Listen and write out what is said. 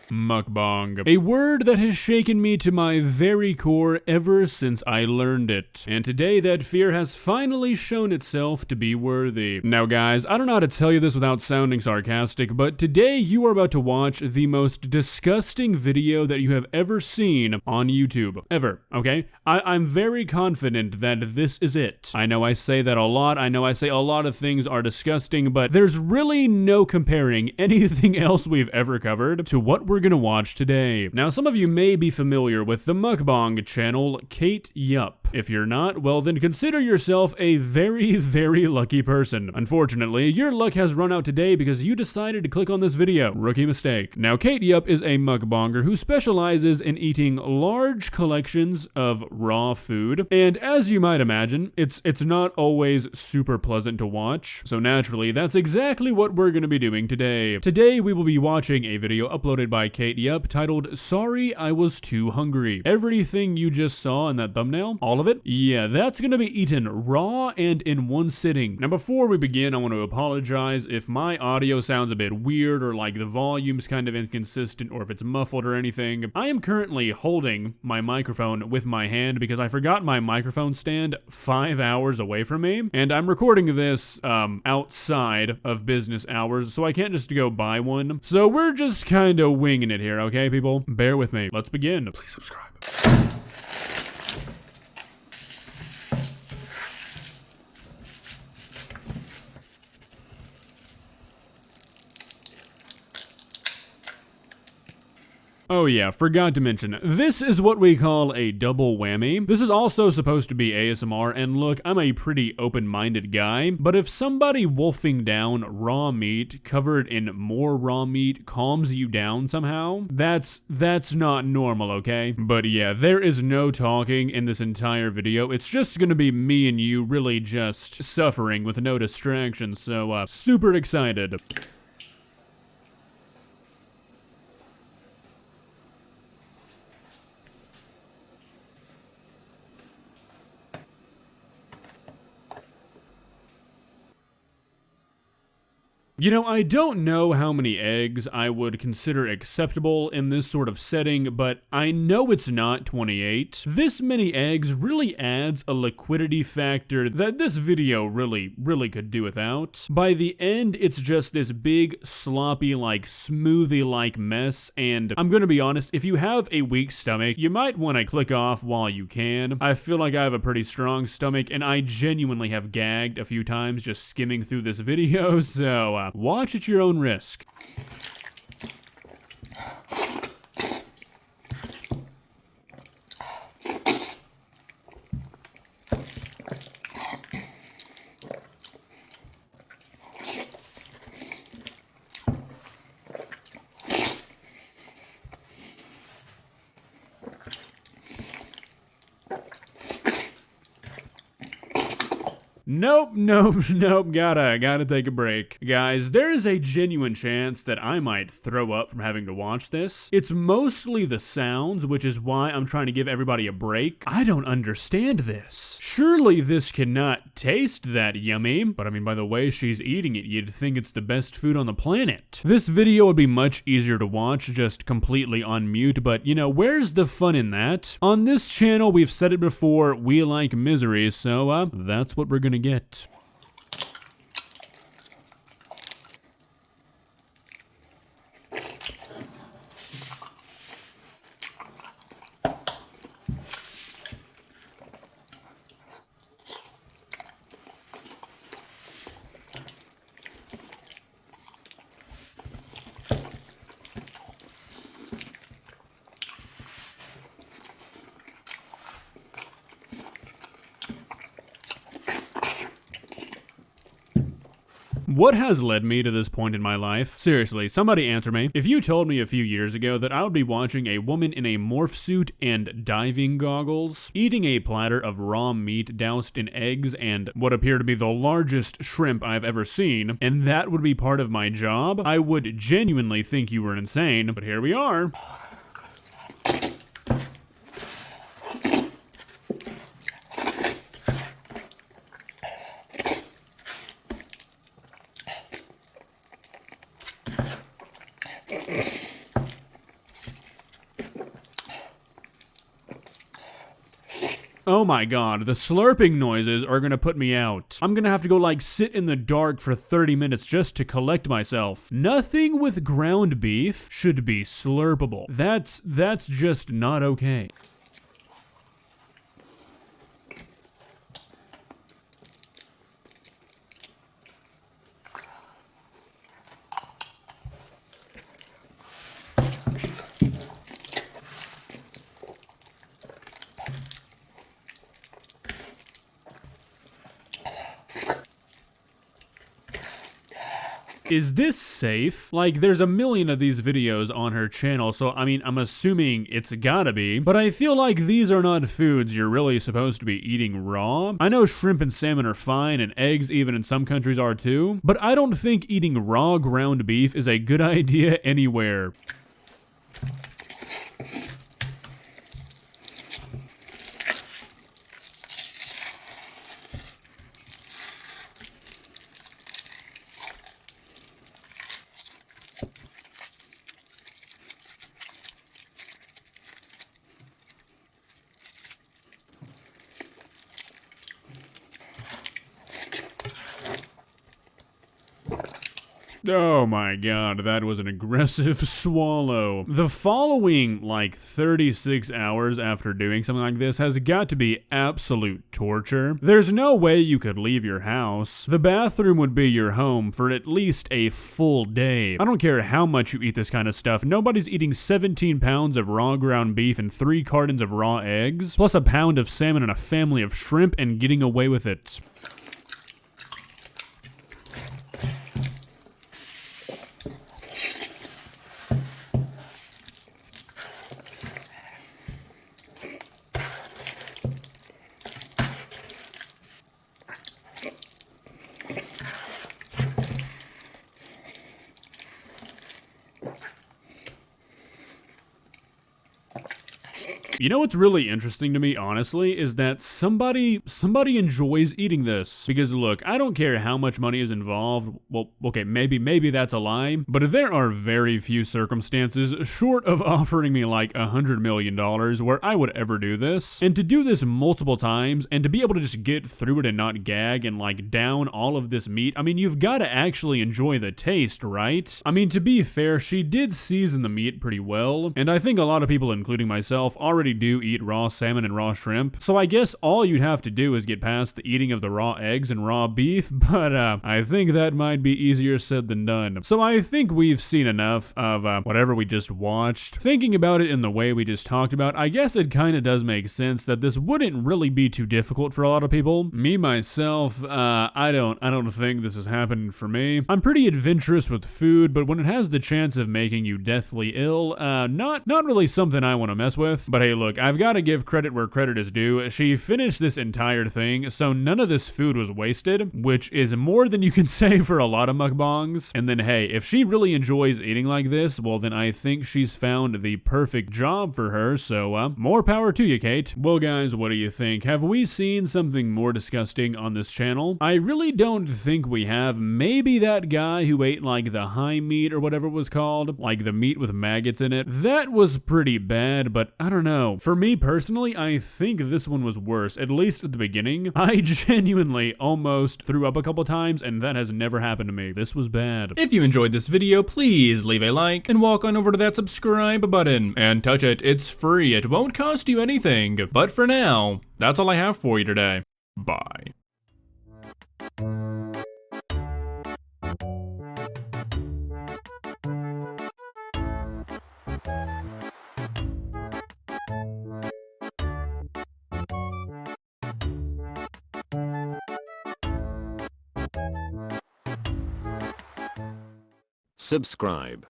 Mukbang. A word that has shaken me to my very core ever since I learned it. And today that fear has finally shown itself to be worthy. Now guys, I don't know how to tell you this without sounding sarcastic, but today you are about to watch the most disgusting video that you have ever seen on YouTube. Ever, okay? I'm very confident that this is it. I know I say that a lot, I know I say a lot of things are disgusting, but there's really no comparing anything else we've ever covered to what we're gonna watch today. Now, some of you may be familiar with the mukbang channel Kate Yup. If you're not, well then consider yourself a very, very lucky person. Unfortunately, your luck has run out today because you decided to click on this video. Rookie mistake. Now, Kate Yup is a mukbanger who specializes in eating large collections of raw food, and as you might imagine, it's not always super pleasant to watch, so naturally, that's exactly what we're gonna be doing today. Today, we will be watching a video uploaded by Kate Yup titled, "Sorry I Was Too Hungry." Everything you just saw in that thumbnail, all of it, yeah, that's gonna be eaten raw and in one sitting. Now, before we begin, I want to apologize if my audio sounds a bit weird or like the volume's kind of inconsistent or if it's muffled or anything. I am currently holding my microphone with my hand because I forgot my microphone stand 5 hours away from me, and I'm recording this outside of business hours, so I can't just go buy one. So we're just kind of winging it here, okay, people? Bear with me. Let's begin. Please subscribe. Oh yeah, forgot to mention, this is what we call a double whammy. This is also supposed to be ASMR, and look, I'm a pretty open-minded guy, but if somebody wolfing down raw meat covered in more raw meat calms you down somehow, that's not normal, okay? But yeah, there is no talking in this entire video. It's just gonna be me and you really just suffering with no distractions, so super excited. You know, I don't know how many eggs I would consider acceptable in this sort of setting, but I know it's not 28. This many eggs really adds a liquidity factor that this video really could do without. By the end, it's just this big, sloppy, like smoothie-like mess, and I'm gonna be honest, if you have a weak stomach, you might want to click off while you can. I feel like I have a pretty strong stomach, and I genuinely have gagged a few times just skimming through this video, so watch at your own risk. Nope, gotta take a break. Guys, there is a genuine chance that I might throw up from having to watch this. It's mostly the sounds, which is why I'm trying to give everybody a break. I don't understand this. Surely this cannot taste that yummy, but I mean, by the way she's eating it, you'd think it's the best food on the planet. This video would be much easier to watch just completely on mute, but you know, where's the fun in that? On this channel, we've said it before, we like misery, so that's what we're gonna get. What has led me to this point in my life? Seriously, somebody answer me. If you told me a few years ago that I would be watching a woman in a morph suit and diving goggles, eating a platter of raw meat doused in eggs and what appear to be the largest shrimp I've ever seen, and that would be part of my job, I would genuinely think you were insane, but here we are. Oh my god, the slurping noises are gonna put me out. I'm gonna have to go like sit in the dark for 30 minutes just to collect myself. Nothing with ground beef should be slurpable. That's just not okay. Is this safe? Like, there's a million of these videos on her channel, so I mean, I'm assuming it's gotta be, but I feel like these are not foods you're really supposed to be eating raw. I know shrimp and salmon are fine, and eggs even in some countries are too, but I don't think eating raw ground beef is a good idea anywhere. Oh my god, that was an aggressive swallow. The following, like, 36 hours after doing something like this has got to be absolute torture. There's no way you could leave your house. The bathroom would be your home for at least a full day. I don't care how much you eat this kind of stuff, nobody's eating 17 pounds of raw ground beef and 3 cartons of raw eggs, plus a pound of salmon and a family of shrimp and getting away with it. You know what's really interesting to me, honestly, is that somebody enjoys eating this. Because look, I don't care how much money is involved. Well, okay, maybe that's a lie. But there are very few circumstances short of offering me like $100 million where I would ever do this. And to do this multiple times and to be able to just get through it and not gag and like down all of this meat, I mean, you've got to actually enjoy the taste, right? I mean, to be fair, she did season the meat pretty well. And I think a lot of people, including myself, already do eat raw salmon and raw shrimp, so I guess all you'd have to do is get past the eating of the raw eggs and raw beef, but I think that might be easier said than done. So I think we've seen enough of whatever we just watched. Thinking about it in the way we just talked about, I guess it kind of does make sense that this wouldn't really be too difficult for a lot of people. Me, myself, I don't think this is happening for me. I'm pretty adventurous with food, but when it has the chance of making you deathly ill, not really something I want to mess with. But hey, look, I've got to give credit where credit is due. She finished this entire thing, so none of this food was wasted, which is more than you can say for a lot of mukbangs. And then hey, if she really enjoys eating like this, well then I think she's found the perfect job for her, so more power to you, Kate. Well guys, what do you think? Have we seen something more disgusting on this channel? I really don't think we have. Maybe that guy who ate like the high meat or whatever it was called, like the meat with maggots in it. That was pretty bad, but I don't know. For me personally, I think this one was worse, at least at the beginning. I genuinely almost threw up a couple times, and that has never happened to me. This was bad. If you enjoyed this video, please leave a like and walk on over to that subscribe button and touch it. It's free. It won't cost you anything. But for now, that's all I have for you today. Bye. Subscribe.